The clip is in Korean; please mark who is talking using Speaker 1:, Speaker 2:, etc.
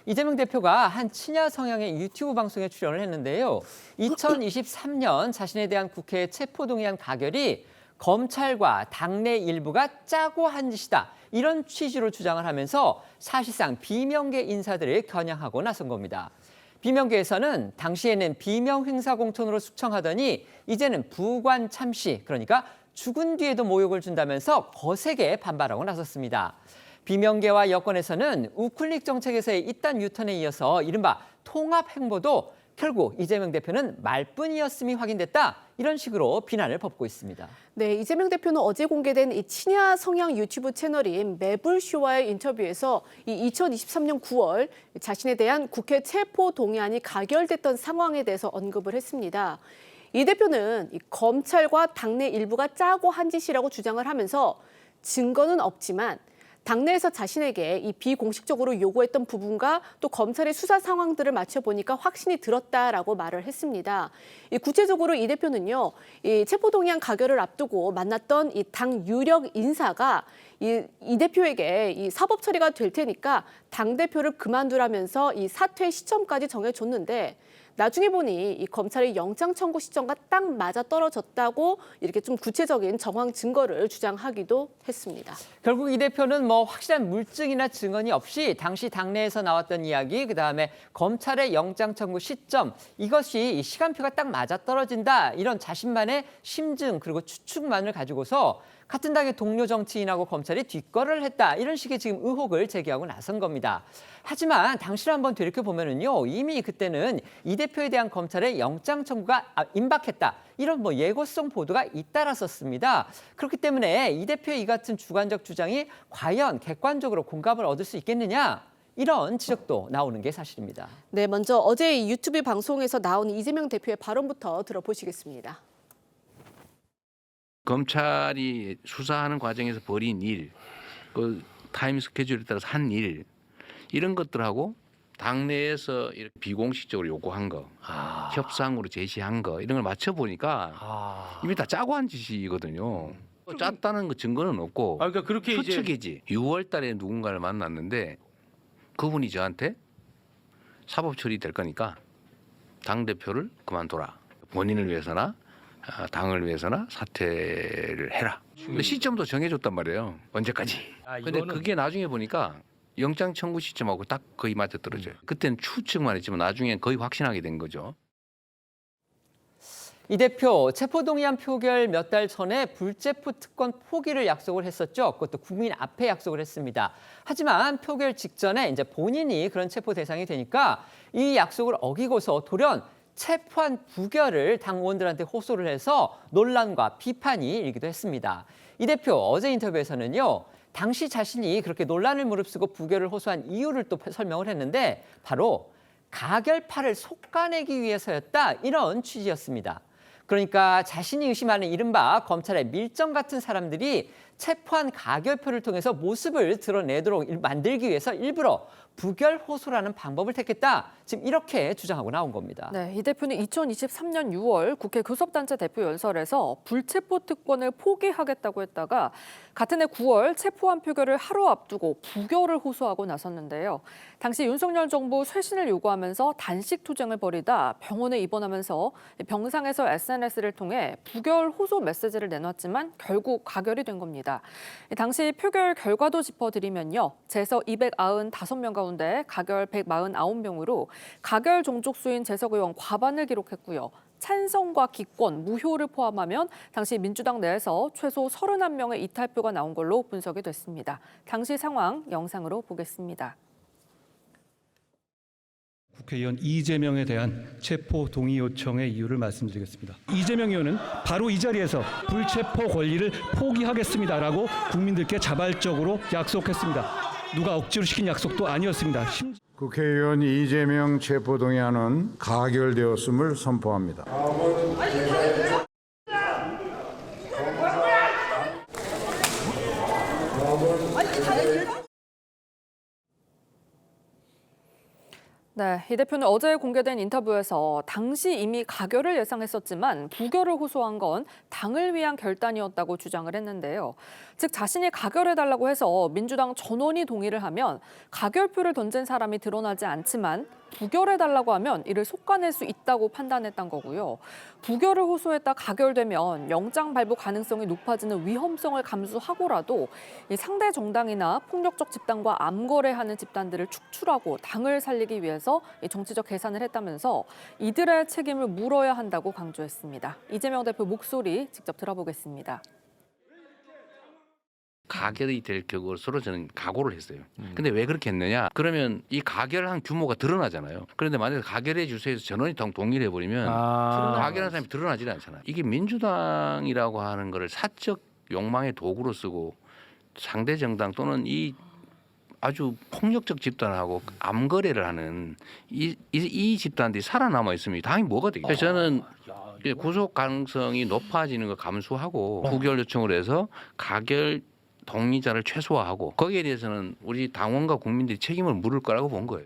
Speaker 1: 이재명 대표가 한 친야 성향의 유튜브 방송에 출연을 했는데요. 2023년 자신에 대한 국회 체포동의안 가결이 검찰과 당내 일부가 짜고 한 짓이다. 이런 취지로 주장을 하면서 사실상 비명계 인사들을 겨냥하고 나선 겁니다. 비명계에서는 당시에는 비명 행사 공천으로 숙청하더니 이제는 부관 참시, 그러니까 죽은 뒤에도 모욕을 준다면서 거세게 반발하고 나섰습니다. 비명계와 여권에서는 우클릭 정책에서의 이딴 유턴에 이어서 이른바 통합 행보도 결국 이재명 대표는 말뿐이었음이 확인됐다. 이런 식으로 비난을 벗고 있습니다.
Speaker 2: 네, 이재명 대표는 어제 공개된 이 친야 성향 유튜브 채널인 매불쇼와의 인터뷰에서 이 2023년 9월 자신에 대한 국회 체포 동의안이 가결됐던 상황에 대해서 언급을 했습니다. 이 대표는 이 검찰과 당내 일부가 짜고 한 짓이라고 주장을 하면서 증거는 없지만 당내에서 자신에게 이 비공식적으로 요구했던 부분과 또 검찰의 수사 상황들을 맞춰보니까 확신이 들었다라고 말을 했습니다. 구체적으로 이 대표는요, 이 체포동의안 가결을 앞두고 만났던 이 당 유력 인사가 이 대표에게 이 사법 처리가 될 테니까 당 대표를 그만두라면서 이 사퇴 시점까지 정해줬는데 나중에 보니 이 검찰의 영장 청구 시점과 딱 맞아 떨어졌다고 이렇게 좀 구체적인 정황 증거를 주장하기도 했습니다.
Speaker 1: 결국 이 대표는 확실한 물증이나 증언이 없이 당시 당내에서 나왔던 이야기, 그다음에 검찰의 영장 청구 시점, 이것이 시간표가 딱 맞아 떨어진다. 이런 자신만의 심증 그리고 추측만을 가지고서 같은 당의 동료 정치인하고 검찰이 뒷거래를 했다. 이런 식의 지금 의혹을 제기하고 나선 겁니다. 하지만 당시를 한번 되돌이켜보면요. 이미 그때는 이 대표에 대한 검찰의 영장 청구가 임박했다. 이런 예고성 보도가 잇따랐었습니다. 그렇기 때문에 이 대표의 이 같은 주관적 주장이 과연 객관적으로 공감을 얻을 수 있겠느냐? 이런 지적도 나오는 게 사실입니다.
Speaker 2: 네, 먼저 어제 유튜브 방송에서 나온 이재명 대표의 발언부터 들어보시겠습니다.
Speaker 3: 검찰이 수사하는 과정에서 벌인 일, 그 타임 스케줄에 따라서 한 일, 이런 것들하고 당내에서 이렇게 비공식적으로 요구한 거, 협상으로 제시한 거 이런 걸 맞춰보니까 이미 다 짜고 한 짓이거든요. 짰다는 거 증거는 없고
Speaker 4: 그러니까 그렇게
Speaker 3: 추측이지. 6월 달에 누군가를 만났는데 그분이 저한테 사법 처리될 거니까 당대표를 그만둬라. 본인을 위해서나 당을 위해서나 사퇴를 해라. 근데 시점도 정해줬단 말이에요. 언제까지. 근데 그게 나중에 보니까 영장 청구 시점하고 딱 거의 맞아떨어져요. 그때는 추측만 했지만 나중에 거의 확신하게 된 거죠.
Speaker 1: 이 대표 체포동의안 표결 몇 달 전에 불체포 특권 포기를 약속을 했었죠. 그것도 국민 앞에 약속을 했습니다. 하지만 표결 직전에 이제 본인이 그런 체포 대상이 되니까 이 약속을 어기고서 돌연 체포한 부결을 당 의원들한테 호소를 해서 논란과 비판이 일기도 했습니다. 이 대표 어제 인터뷰에서는요. 당시 자신이 그렇게 논란을 무릅쓰고 부결을 호소한 이유를 또 설명을 했는데 바로 가결파를 솎아내기 위해서였다. 이런 취지였습니다. 그러니까 자신이 의심하는 이른바 검찰의 밀정 같은 사람들이 체포한 가결표를 통해서 모습을 드러내도록 만들기 위해서 일부러 부결 호소라는 방법을 택했다. 지금 이렇게 주장하고 나온 겁니다.
Speaker 5: 네, 이 대표는 2023년 6월 국회 교섭단체 대표 연설에서 불체포 특권을 포기하겠다고 했다가 같은 해 9월 체포안 표결을 하루 앞두고 부결을 호소하고 나섰는데요. 당시 윤석열 정부 쇄신을 요구하면서 단식 투쟁을 벌이다 병원에 입원하면서 병상에서 SNS를 통해 부결 호소 메시지를 내놨지만 결국 가결이 된 겁니다. 당시 표결 결과도 짚어드리면요. 재석 295명 가운데 가결 149명으로 가결 종족수인 재석 의원 과반을 기록했고요. 찬성과 기권, 무효를 포함하면 당시 민주당 내에서 최소 31명의 이탈표가 나온 걸로 분석이 됐습니다. 당시 상황 영상으로 보겠습니다.
Speaker 6: 국회의원 이재명에 대한 체포 동의 요청의 이유를 말씀드리겠습니다. 이재명 의원은 바로 이 자리에서 불체포 권리를 포기하겠습니다라고 국민들께 자발적으로 약속했습니다. 누가 억지로 시킨 약속도 아니었습니다.
Speaker 7: 국회의원 이재명 체포동의안은 가결되었음을 선포합니다.
Speaker 5: 네, 이 대표는 어제 공개된 인터뷰에서 당시 이미 가결을 예상했었지만 부결을 호소한 건 당을 위한 결단이었다고 주장을 했는데요. 즉 자신이 가결해달라고 해서 민주당 전원이 동의를 하면 가결표를 던진 사람이 드러나지 않지만 부결해달라고 하면 이를 속아낼 수 있다고 판단했던 거고요. 부결을 호소했다 가결되면 영장 발부 가능성이 높아지는 위험성을 감수하고라도 이 상대 정당이나 폭력적 집단과 암거래하는 집단들을 축출하고 당을 살리기 위해서 이 정치적 계산을 했다면서 이들의 책임을 물어야 한다고 강조했습니다. 이재명 대표 목소리 직접 들어보겠습니다.
Speaker 3: 가결이 될 것으로 저는 각오를 했어요. 근데 왜 그렇게 했느냐? 그러면 이 가결한 규모가 드러나잖아요. 그런데 만약에 가결해 주세요 해서 전원이 동의를 해버리면 가결한 사람이 드러나지 않잖아요. 이게 민주당이라고 하는 거를 사적 욕망의 도구로 쓰고 상대 정당 또는 이 아주 폭력적 집단하고 암거래를 하는 이 집단들이 살아남아 있으면 당이 뭐가 되겠어요? 저는 구속 가능성이 높아지는 걸 감수하고 부결 요청을 해서 가결 동의자를 최소화하고 거기에 대해서는 우리 당원과 국민들이 책임을 물을 거라고 본 거예요.